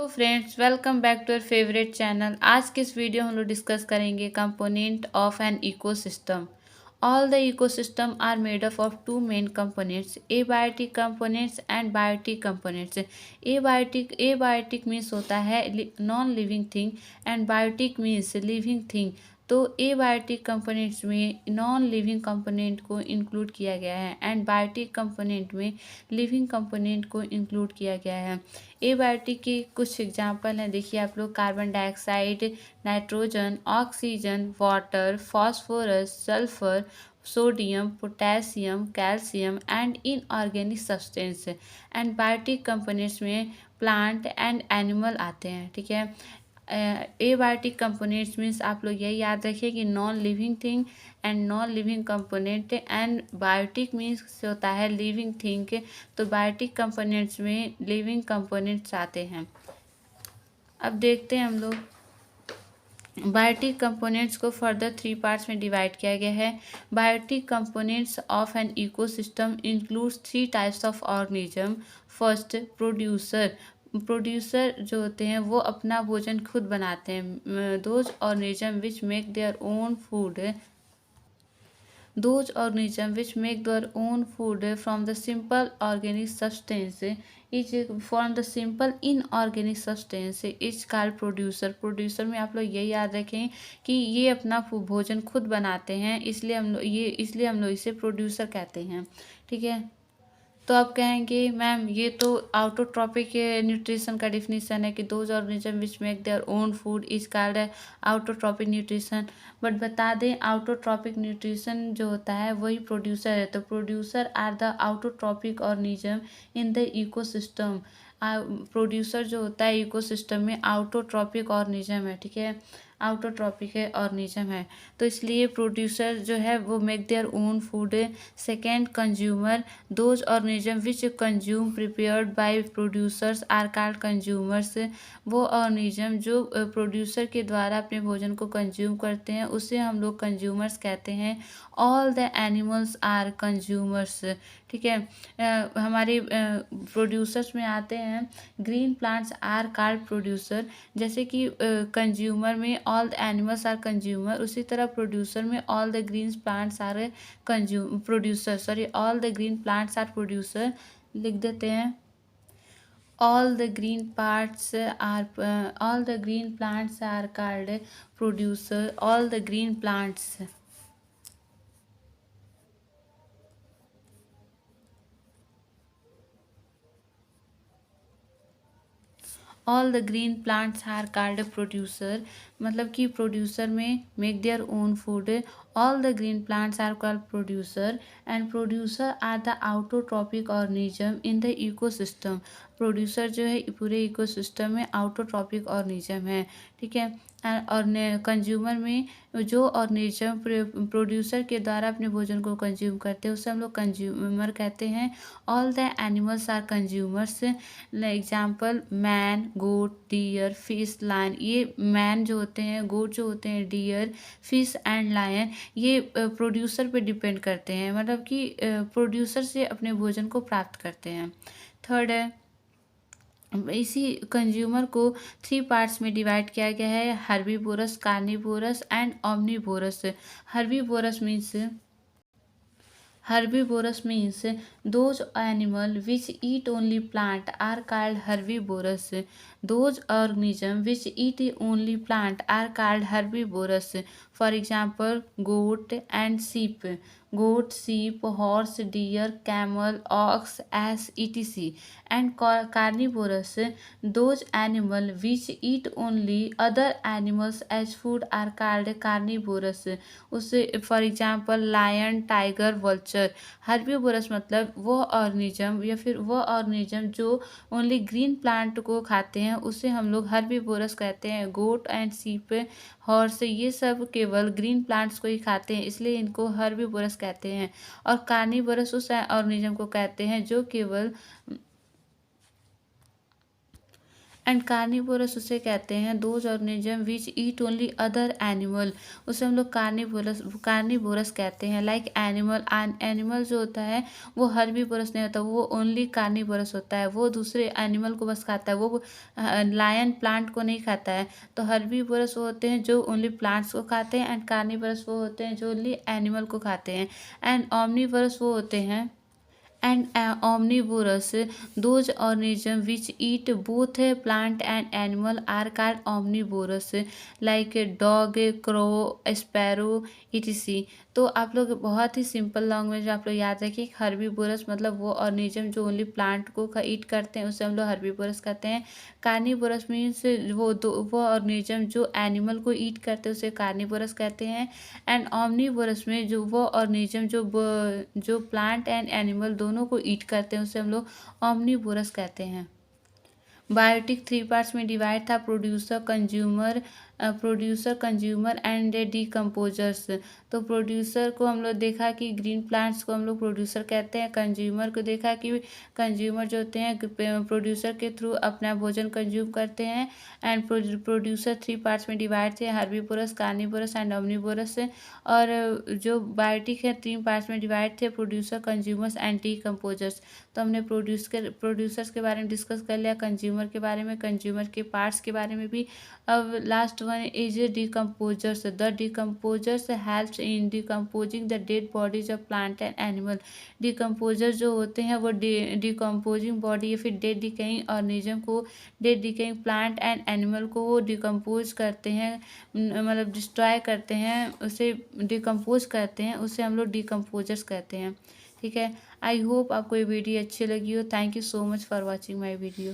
तो friends, welcome back to your favourite channel. आज के इस वीडियो हम लोग डिस्कस करेंगे component of an ecosystem. All the ecosystem are made up of two main components, abiotic components and biotic components. Abiotic means होता है non living thing and biotic means living thing. तो abiotic components में non living component को include किया गया है and biotic component में living component को इंक्लूड किया गया है। एबायोटिक के कुछ एग्जाम्पल हैं, देखिए आप लोग। Carbon dioxide, nitrogen, oxygen, water, phosphorus, sulphur, sodium, potassium, calcium and inorganic substance. And biotic components में प्लांट एंड एनिमल आते हैं। ठीक है। एबायोटिक कंपोनेंट्स मीन्स आप लोग यही याद रखिए कि non living thing and non living component. And biotic means होता है लिविंग थिंग के। तो बायोटिक कंपोनेंट्स में लिविंग कंपोनेंट्स आते हैं। अब देखते हैं हम लोग बायोटिक कंपोनेंट्स को फर्दर 3 पार्ट्स में डिवाइड किया गया है। Biotic components of an ecosystem includes 3 types of organism. First, producer. Producer जो होते हैं वो अपना भोजन खुद बनाते हैं। Those organism which make their own food Those organisms which make their own food from the simple organic substance is called producer। Producer में आप लोग ये याद रखें कि ये अपना भोजन खुद बनाते हैं, इसलिए हम लोग इसे प्रोड्यूसर कहते हैं। ठीक है। तो आप कहेंगे मैम ये तो आउटोट्रॉपिक न्यूट्रिशन का डिफिनीसन है कि those organism which make their own food is called autotrophic nutrition. But बता दें आउटोट्रॉपिक न्यूट्रिशन जो होता है वही प्रोड्यूसर है। तो producer are the autotrophic organism in the ecosystem. Producer जो होता है इकोसिस्टम में आउटोट्रॉपिक ऑर्गेनिज्म है। ठीक है, आउटोट्रॉपिक है ऑर्गेनिज्म है। तो इसलिए प्रोड्यूसर जो है वो make their own food. Second, consumer. Those organism which consume prepared by producers are called consumers. वो ऑर्गेनिज्म जो प्रोड्यूसर के द्वारा अपने भोजन को कंज्यूम करते हैं उसे हम लोग कंज्यूमर्स कहते हैं। All the animals are consumers. ठीक है। हमारे प्रोड्यूसर्स में आते हैं green plants are called producer. जैसे कि कंज्यूमर में all the animals are consumer, उसी तरह प्रोड्यूसर में all the green plants are all the green plants are producer. लिख देते हैं all the green parts are all the green plants are called producer। all the green plants all the green plants are called producer. मतलब कि producer में make their own food. All the green plants are called producer and producer are the autotrophic organism in the ecosystem. Producer जो है पूरे ecosystem में आउटोट्रॉपिक organism है। ठीक है। और कंज्यूमर में जो ऑर्गेनिज्म प्रोड्यूसर के द्वारा अपने भोजन को कंज्यूम करते हैं उसे हम लोग कंज्यूमर कहते हैं। All the animals are consumers. Example man, goat, deer, fish, lion. ये मैन जो होते हैं, गोट जो होते हैं, डियर, फिश एंड लायन ये प्रोड्यूसर पे डिपेंड करते हैं, मतलब कि प्रोड्यूसर से अपने भोजन को प्राप्त करते हैं। थर्ड है, इसी कंज्यूमर को 3 पार्ट्स में डिवाइड किया गया है। Herbivorous, carnivorous and omnivorous. Herbivorous means Herbivorous means those animals which eat only plant are called herbivorous। Those organisms which eat only plant are called herbivorous। For example, goat and sheep। Goat, sheep, horse, deer, camel, ox, ass, etc. And carnivorous, those animals which eat only other animals as food are called carnivorous। उससे for example lion, tiger, vulture. Herbivorous मतलब वो organism या फिर वो organism जो only green plant को खाते हैं उसे हम लोग हर्बीवोरस कहते हैं। गोट एंड शीप, हॉर्स ये सब केवल ग्रीन प्लांट्स को ही खाते हैं, इसलिए इनको हर्बीवोरस कहते हैं। और कार्निवोरस उस ऑर्गेनिज्म को कहते हैं जो केवल एंड कार्निवोरस उसे कहते हैं those organism which eat only other animal, उसे हम लोग कार्निवोरस कहते हैं। लाइक एनिमल, एनिमल जो होता है वो हर्बीवोरस नहीं होता, वो ओनली कार्निवोरस होता है, वो दूसरे एनिमल को बस खाता है, वो लायन प्लांट को नहीं खाता है। तो हर्बीवोरस वो होते हैं जो ओनली प्लांट्स को खाते हैं, एंड कार्निवोरस वो होते हैं जो ओनली एनिमल को खाते हैं। एंड omnivorous वो होते हैं and omnivorous, those organisms which eat both plant and animal are called omnivorous, like dog, crow, sparrow, etc। तो आप लोग बहुत ही सिंपल लैंग्वेज आप लोग याद रखिए। हर्बीवोरस मतलब वो ऑर्गेनिज्म जो ओनली प्लांट को ईट करते हैं उसे हम लोग हर्बीवोरस कहते हैं। कार्निवोरस मीन्स वो ऑर्गेनिज्म जो एनिमल को ईट करते हैं उसे कार्निवोरस कहते हैं। एंड omnivorous में जो वो ऑर्गेनिज्म जो प्लांट एंड एनिमल दोनों को ईट करते हैं उसे हम लोग omnivorous कहते हैं। बायोटिक 3 पार्ट्स में डिवाइड था, प्रोड्यूसर कंज्यूमर एंड डिकम्पोजर्स। तो प्रोड्यूसर को हम लोग देखा कि ग्रीन प्लांट्स को हम लोग प्रोड्यूसर कहते हैं। कंज्यूमर को देखा कि कंज्यूमर जो होते हैं प्रोड्यूसर के थ्रू अपना भोजन कंज्यूम करते हैं। एंड प्रोड्यूसर 3 पार्ट्स में डिवाइड थे, हर्बीवोरस, कार्निवोरस एंड ओमनिवोरस। और जो बायोटिक है 3 पार्ट्स में डिवाइड थे, प्रोड्यूसर, कंज्यूमर्स एंड डिकम्पोजर्स। तो हमने प्रोड्यूसर्स के बारे में डिस्कस कर लिया, कंज्यूमर के बारे में, कंज्यूमर के पार्ट्स के बारे में भी। अब last one is decomposers. The decomposers helps in decomposing the dead bodies of plant and animal. Decomposer जो होते हैं वो डिकम्पोजिंग बॉडी या फिर डेड डिकेइंग ऑर्गेनिज्म को, dead decaying plant and animal को वो डिकम्पोज करते हैं, मतलब डिस्ट्रॉय करते हैं, उसे डिकम्पोज करते हैं, उसे हम लोग डिकम्पोजर्स कहते हैं। ठीक है, आई होप आपको ये वीडियो अच्छी लगी हो। Thank you so much for watching my video.